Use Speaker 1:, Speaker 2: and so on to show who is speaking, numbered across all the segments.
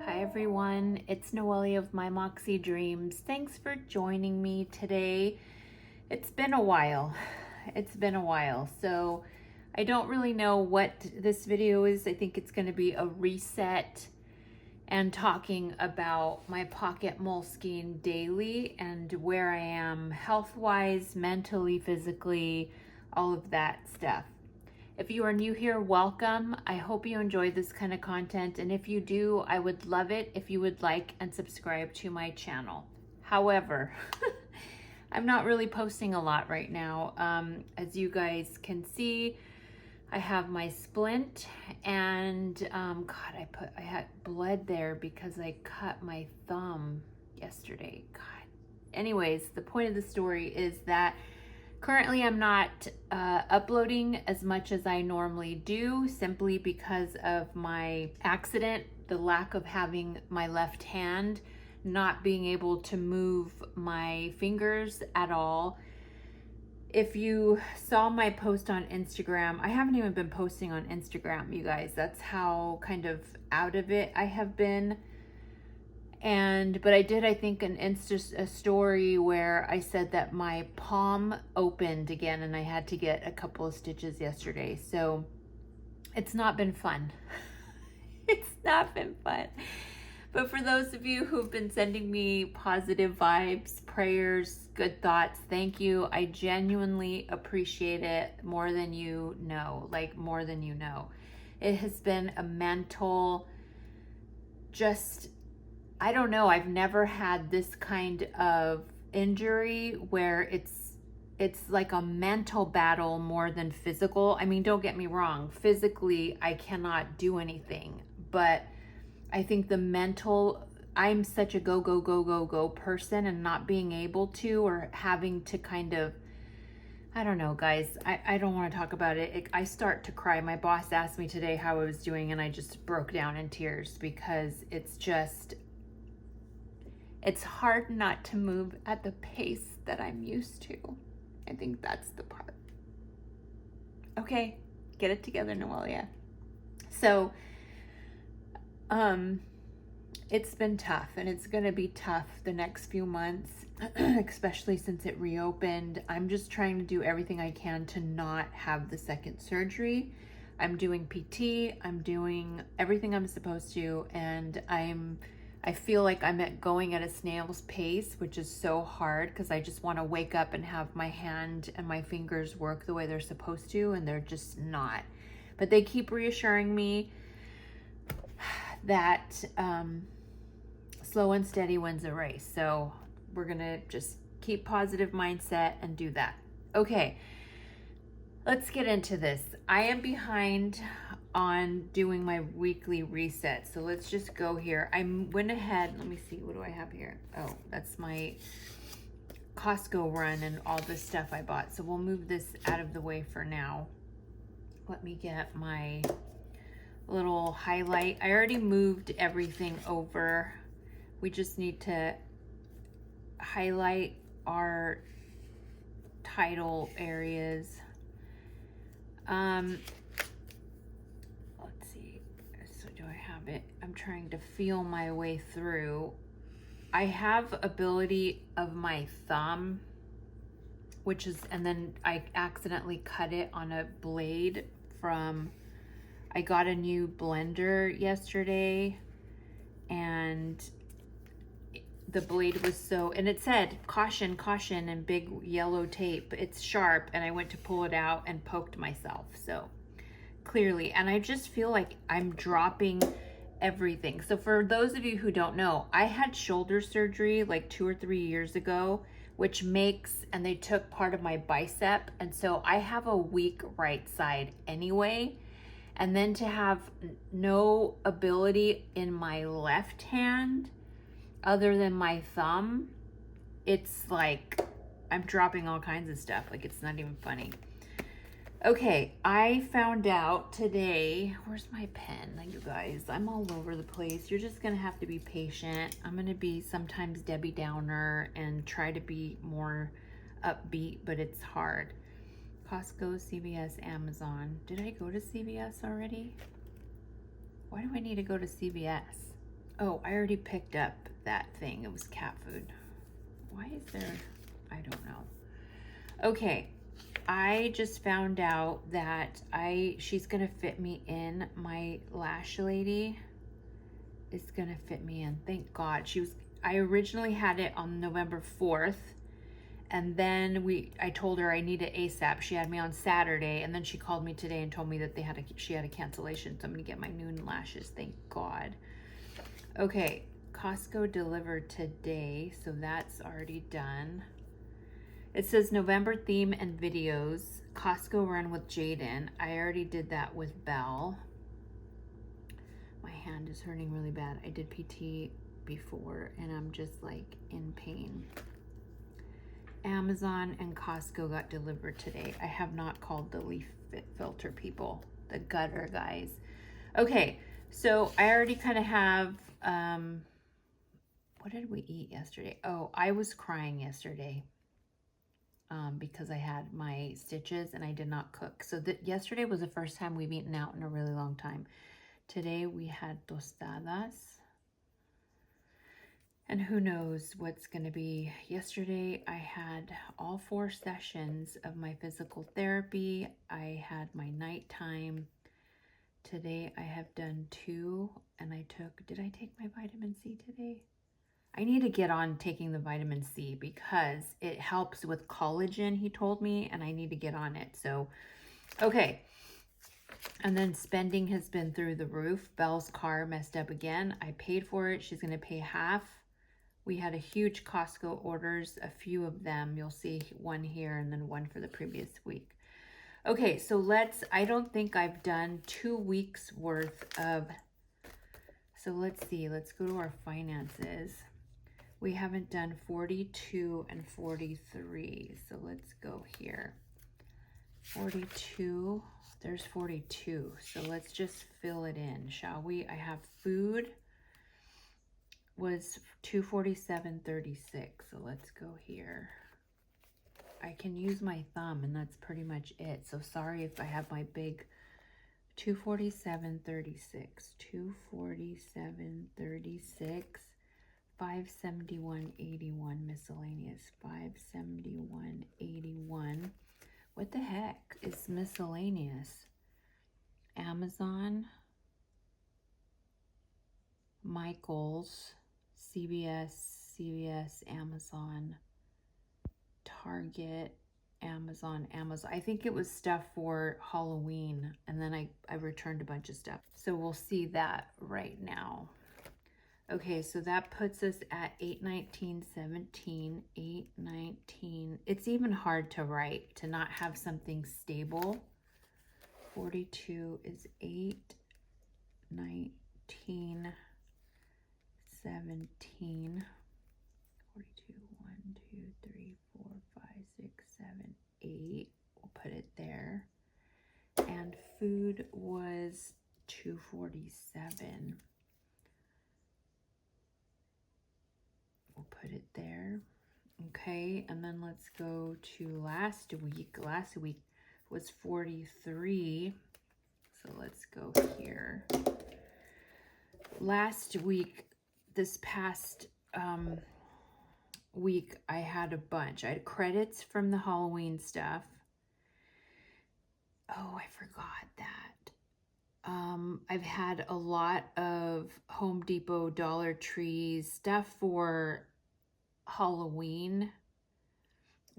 Speaker 1: Hi everyone, it's Noelia of My Moxie Dreams. Thanks for joining me today. It's been a while. So I don't really know what this video is. I think it's going to be a reset and talking about my pocket moleskine daily and where I am health-wise, mentally, physically, all of that stuff. If you are new here, welcome. I hope you enjoy this kind of content, and if you do, I would love it if you would like and subscribe to my channel. However, I'm not really posting a lot right now. As you guys can see, I have my splint, and God, I had blood there because I cut my thumb yesterday. God. Anyways, the point of the story is that currently, I'm not uploading as much as I normally do simply because of my accident, the lack of having my left hand, not being able to move my fingers at all. If you saw my post on Instagram, I haven't even been posting on Instagram, you guys. That's how kind of out of it I have been. But I did, I think, a story where I said that my palm opened again and I had to get a couple of stitches yesterday. So it's not been fun. It's not been fun. But for those of you who've been sending me positive vibes, prayers, good thoughts, thank you. I genuinely appreciate it more than you know, like more than you know. It has been a mental, I don't know, I've never had this kind of injury where it's like a mental battle more than physical. I mean, don't get me wrong, physically I cannot do anything, but I think the mental, I'm such a go person, and not being able to, or having to kind of, I don't know, guys, I don't want to talk about it. I start to cry. My boss asked me today how I was doing, and I just broke down in tears because it's hard not to move at the pace that I'm used to. I think that's the part. Okay, get it together, Noelia. So, it's been tough, and it's gonna be tough the next few months, especially since it reopened. I'm just trying to do everything I can to not have the second surgery. I'm doing PT, I'm doing everything I'm supposed to, and I feel like I'm going at a snail's pace, which is so hard because I just want to wake up and have my hand and my fingers work the way they're supposed to, and they're just not. But they keep reassuring me that slow and steady wins a race. So we're going to just keep positive mindset and do that. Okay, let's get into this. I am behind on doing my weekly reset, so let's just go here. I went ahead, let me see, what do I have here? Oh, that's my Costco run and all the stuff I bought, so we'll move this out of the way for now. Let me get my little highlight. I already moved everything over. We just need to highlight our title areas. Let's see, so do I have it? I'm trying to feel my way through. I have ability of my thumb, which is, and then I accidentally cut it on a blade I got a new blender yesterday, and the blade was and it said caution, caution in big yellow tape. It's sharp, and I went to pull it out and poked myself. So clearly, and I just feel like I'm dropping everything. So for those of you who don't know, I had shoulder surgery like 2 or 3 years ago, which and they took part of my bicep. And so I have a weak right side anyway. And then to have no ability in my left hand other than my thumb, it's like I'm dropping all kinds of stuff. Like, it's not even funny. Okay, I found out today, where's my pen? You guys, I'm all over the place. You're just gonna have to be patient. I'm gonna be sometimes Debbie Downer and try to be more upbeat, but it's hard. Costco, CVS, Amazon. Did I go to CVS already? Why do I need to go to CVS? Oh, I already picked up that thing. It was cat food. Why is there, I don't know. Okay, I just found out that she's gonna fit me in. My lash lady is gonna fit me in. Thank God. I originally had it on November 4th, and then I told her I need it ASAP. She had me on Saturday, and then she called me today and told me that she had a cancellation, so I'm gonna get my new lashes. Thank God. Okay, Costco delivered today, so that's already done. It says November theme and videos. Costco run with Jaden. I already did that with Belle. My hand is hurting really bad. I did PT before and I'm just like in pain. Amazon and Costco got delivered today. I have not called the leaf filter people, the gutter guys. Okay, so I already kind of have, what did we eat yesterday? Oh, I was crying yesterday. Because I had my stitches and I did not cook. So yesterday was the first time we've eaten out in a really long time. Today we had tostadas. And who knows what's going to be. Yesterday I had all 4 sessions of my physical therapy. I had my nighttime. Today I have done 2 and did I take my vitamin C today? I need to get on taking the vitamin C because it helps with collagen, he told me, and I need to get on it. So, okay. And then spending has been through the roof. Belle's car messed up again. I paid for it. She's going to pay half. We had a huge Costco orders, a few of them. You'll see one here and then one for the previous week. Okay, so I don't think I've done 2 weeks worth of, so let's see. Let's go to our finances. We haven't done 42 and 43. So let's go here. 42, there's 42. So let's just fill it in, shall we? I have food was 247.36. So let's go here. I can use my thumb and that's pretty much it. So sorry if I have my big 247.36, 247.36. 571.81 miscellaneous. 571.81. What the heck is miscellaneous? Amazon, Michaels, CVS, Amazon, Target, Amazon. I think it was stuff for Halloween, and then I returned a bunch of stuff. So we'll see that right now. Okay, so that puts us at 819.17, 819. It's even hard to write, to not have something stable. 42 is 819.17. 42, 1, 2, 3, 4, 5, 6, 7, 8. We'll put it there. And food was 247. We'll put it there. Okay, and then let's go to last week. Last week was 43. So let's go here. Last week, this past week, I had a bunch. I had credits from the Halloween stuff. Oh, I forgot that. I've had a lot of Home Depot, Dollar Tree stuff for Halloween,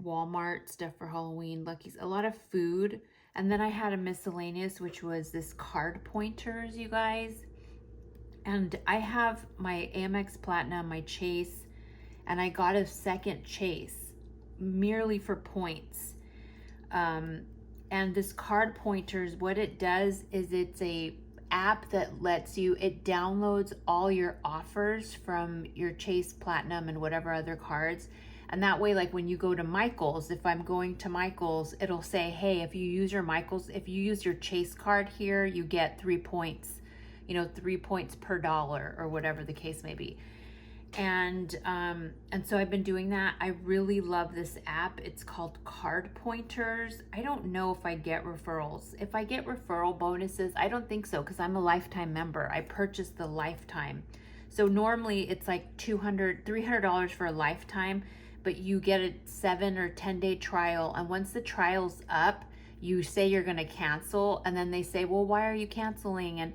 Speaker 1: Walmart stuff for Halloween, Lucky's, a lot of food. And then I had a miscellaneous, which was this card pointers, you guys. And I have my Amex Platinum, my Chase, and I got a second Chase merely for points. And this card pointers, what it does is it's a app that lets you, it downloads all your offers from your Chase Platinum and whatever other cards. And that way, like when you go to Michael's, if I'm going to Michael's, it'll say, hey, if you use your Chase card here, you get 3 points, 3 points per dollar or whatever the case may be. And so I've been doing that. I really love this app. It's called Card Pointers. I don't know if I get referrals. If I get referral bonuses, I don't think so because I'm a lifetime member. I purchased the lifetime. So normally it's like $300 for a lifetime, but you get a 7 or 10-day trial. And once the trial's up, you say you're going to cancel, and then they say, well, why are you canceling?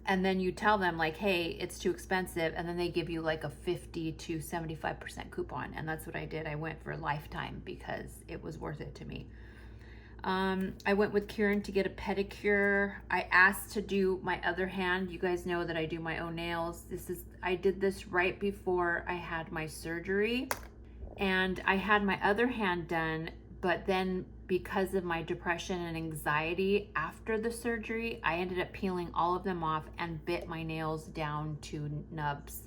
Speaker 1: And then you tell them like, hey, it's too expensive. And then they give you like a 50 to 75% coupon. And that's what I did. I went for a lifetime because it was worth it to me. I went with Kieran to get a pedicure. I asked to do my other hand. You guys know that I do my own nails. I did this right before I had my surgery, and I had my other hand done, but then because of my depression and anxiety after the surgery, I ended up peeling all of them off and bit my nails down to nubs.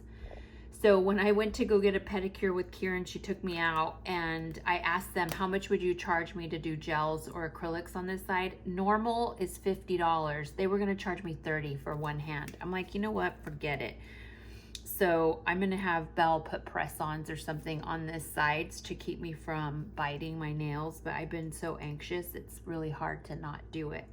Speaker 1: So when I went to go get a pedicure with Kieran, she took me out and I asked them, how much would you charge me to do gels or acrylics on this side? Normal is $50. They were gonna charge me $30 for one hand. I'm like, you know what, forget it. So I'm gonna have Belle put press-ons or something on this side to keep me from biting my nails, but I've been so anxious, it's really hard to not do it.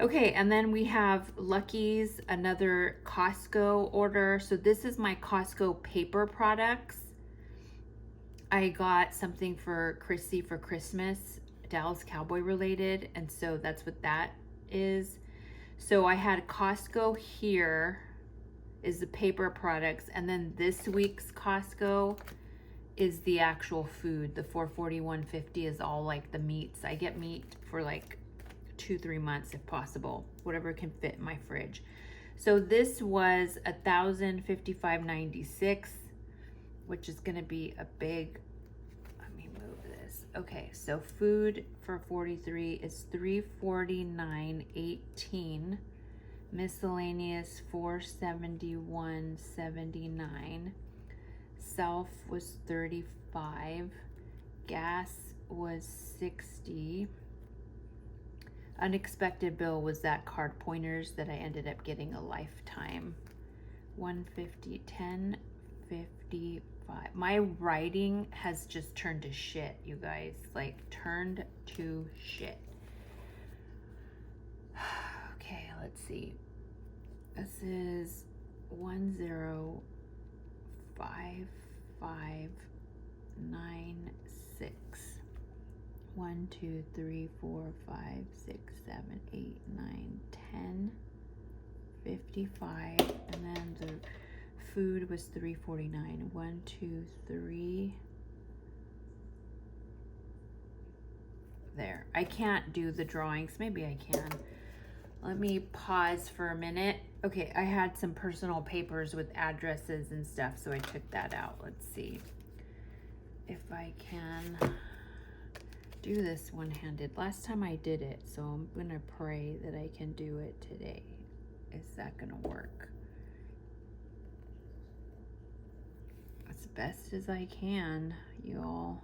Speaker 1: Okay, and then we have Lucky's, another Costco order. So this is my Costco paper products. I got something for Chrissy for Christmas, Dallas Cowboy related, and so that's what that is. So I had Costco here is the paper products, and then this week's Costco is the actual food. The $441.50 is all like the meats. I get meat for like 2-3 months if possible, whatever can fit in my fridge. So this was $1,055.96, which is gonna be a big, let me move this. Okay, so food for 43 is $349.18. Miscellaneous $471.79. Self was $35. Gas was $60. Unexpected bill was that card pointers that I ended up getting a lifetime. $150, $10.55. My writing has just turned to shit, you guys. Like, turned to shit. Okay, let's see. This is 105596. 1, 2, 3, 4, 5, 6, 7, 8, 9, 10, 55, and then the food was $349. 1, 2, 3. There. I can't do the drawings. Maybe I can. Let me pause for a minute. Okay, I had some personal papers with addresses and stuff, so I took that out. Let's see if I can do this one-handed. Last time I did it, so I'm gonna pray that I can do it today. Is that gonna work? As best as I can, y'all.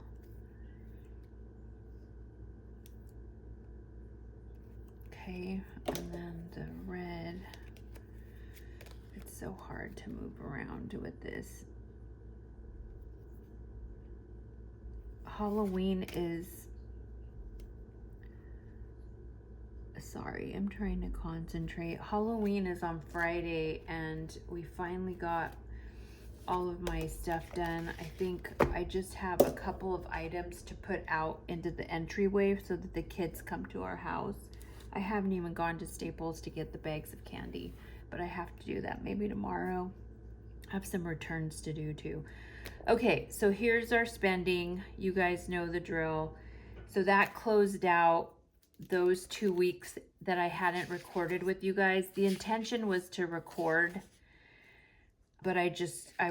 Speaker 1: Okay, and then the red. It's so hard to move around with this. Halloween is, sorry, I'm trying to concentrate. Halloween is on Friday, and we finally got all of my stuff done. I think I just have a couple of items to put out into the entryway so that the kids come to our house. I haven't even gone to Staples to get the bags of candy, but I have to do that maybe tomorrow. I have some returns to do too. Okay, so here's our spending. You guys know the drill. So that closed out those 2 weeks that I hadn't recorded with you guys. The intention was to record, but I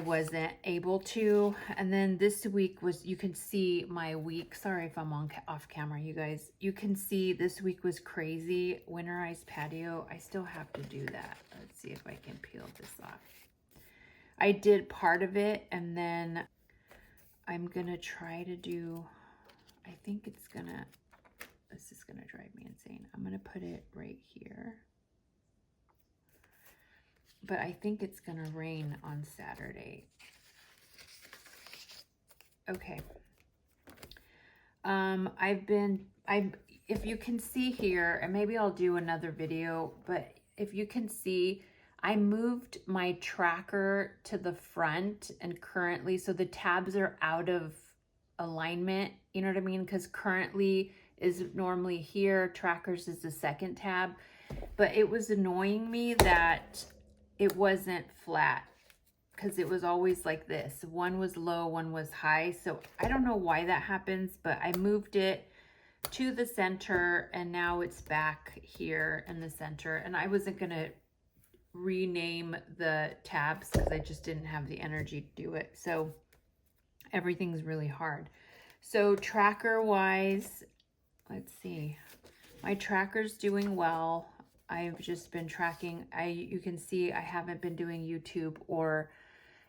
Speaker 1: wasn't able to. And then this week was, you can see my week. Sorry if I'm off camera, you guys. You can see this week was crazy. Winterized patio. I still have to do that. Let's see if I can peel this off. I did part of it, and then I'm gonna try to do, I think it's gonna, this is gonna drive me insane. I'm gonna put it right here. But I think it's gonna rain on Saturday. Okay. If you can see here, and maybe I'll do another video, but if you can see, I moved my tracker to the front, and currently, so the tabs are out of alignment, you know what I mean? Because currently is normally here, trackers is the second tab, but it was annoying me that it wasn't flat because it was always like this. One was low, one was high. So I don't know why that happens, but I moved it to the center and now it's back here in the center. And I wasn't gonna rename the tabs because I just didn't have the energy to do it. So everything's really hard. So tracker wise, let's see, my tracker's doing well. I've just been tracking. You can see I haven't been doing YouTube or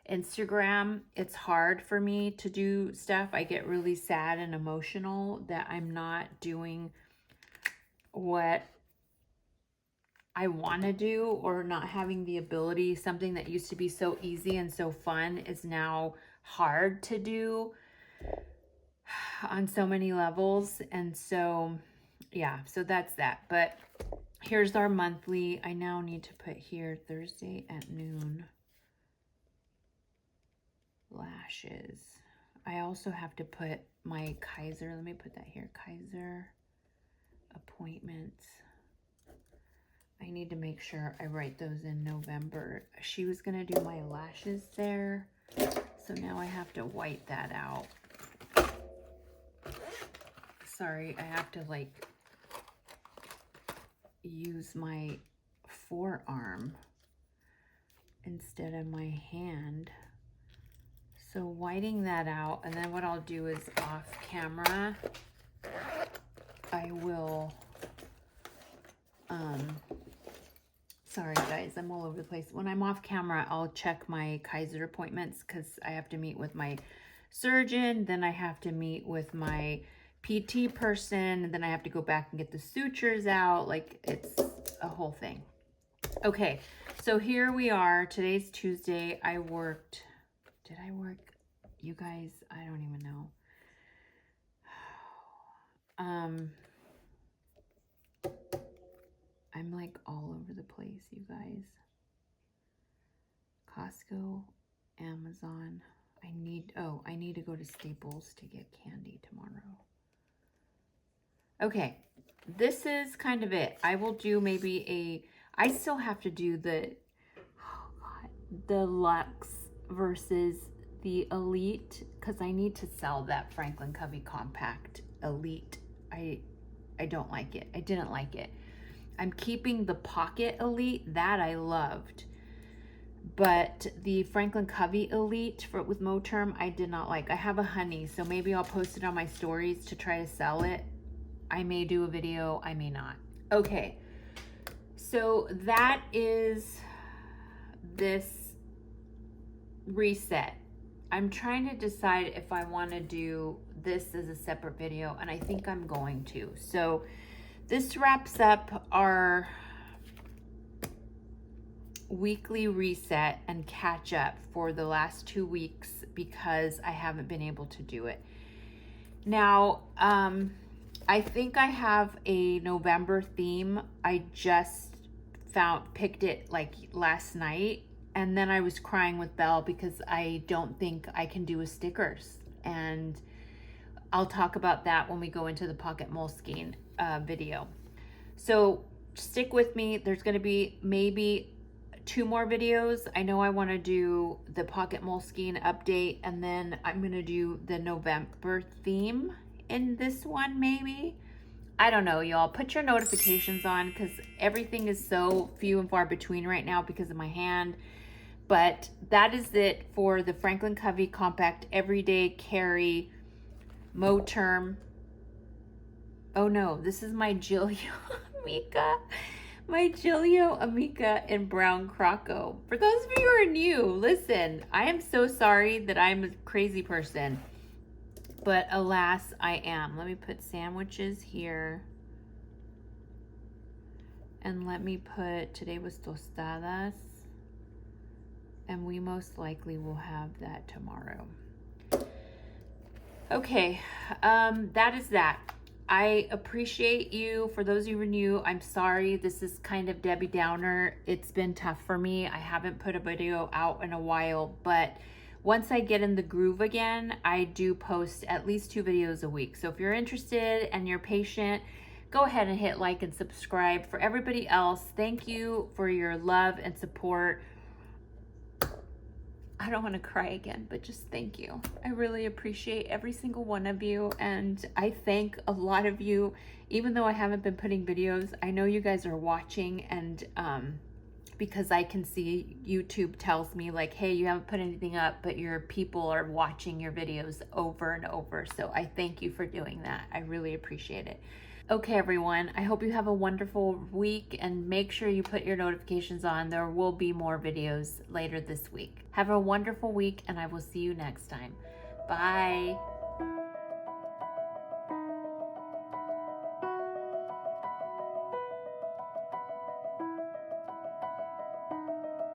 Speaker 1: Instagram. It's hard for me to do stuff. I get really sad and emotional that I'm not doing what I want to do, or not having the ability. Something that used to be so easy and so fun is now hard to do on so many levels. And so yeah, so that's that. But here's our monthly. I now need to put here Thursday at noon lashes. I also have to put my Kaiser, let me put that here, Kaiser appointments. I need to make sure I write those in November. She was gonna do my lashes there, so now I have to white that out. Sorry, I have to like use my forearm instead of my hand. So whiting that out, and then what I'll do is off camera, I will, sorry guys, I'm all over the place. When I'm off camera, I'll check my Kaiser appointments because I have to meet with my surgeon, then I have to meet with my PT person, and then I have to go back and get the sutures out. Like, it's a whole thing. Okay, so here we are. Today's Tuesday. I worked, did I work? You guys, I don't even know. I'm like all over the place, you guys. Costco, Amazon. I need to go to Staples to get candy tomorrow. Okay, this is kind of it. I will do maybe I still have to do the, oh God, the Luxe versus the Elite, because I need to sell that Franklin Covey Compact Elite. I don't like it. I didn't like it. I'm keeping the Pocket Elite, that I loved. But the Franklin Covey Elite with Moterm, I did not like. I have a honey, so maybe I'll post it on my stories to try to sell it. I may do a video, I may not. Okay, so that is this reset. I'm trying to decide if I want to do this as a separate video, and I think I'm going to. So this wraps up our weekly reset and catch up for the last 2 weeks because I haven't been able to do it. Now, I think I have a November theme. I just picked it like last night, and then I was crying with Belle because I don't think I can do a stickers, and I'll talk about that when we go into the Pocket Moleskine video. So stick with me. There's going to be maybe 2 more videos. I know I want to do the Pocket Moleskine update, and then I'm going to do the November theme in this one, maybe. I don't know, y'all. Put your notifications on because everything is so few and far between right now because of my hand. But that is it for the Franklin Covey Compact Everyday Carry Moterm. Oh no, this is my Gillio Amica. My Gillio Amica in brown Croco. For those of you who are new, listen, I am so sorry that I'm a crazy person. But alas, I am. Let me put sandwiches here. And let me put, today was tostadas. And we most likely will have that tomorrow. Okay, that is that. I appreciate you. For those of you who are new, I'm sorry. This is kind of Debbie Downer. It's been tough for me. I haven't put a video out in a while, but once I get in the groove again, I do post at least 2 videos a week. So if you're interested and you're patient, go ahead and hit like and subscribe. For everybody else, thank you for your love and support. I don't want to cry again, but just thank you. I really appreciate every single one of you, and I thank a lot of you. Even though I haven't been putting videos, I know you guys are watching, and because I can see YouTube tells me like, hey, you haven't put anything up, but your people are watching your videos over and over. So I thank you for doing that. I really appreciate it. Okay, everyone, I hope you have a wonderful week, and make sure you put your notifications on. There will be more videos later this week. Have a wonderful week, and I will see you next time. Bye.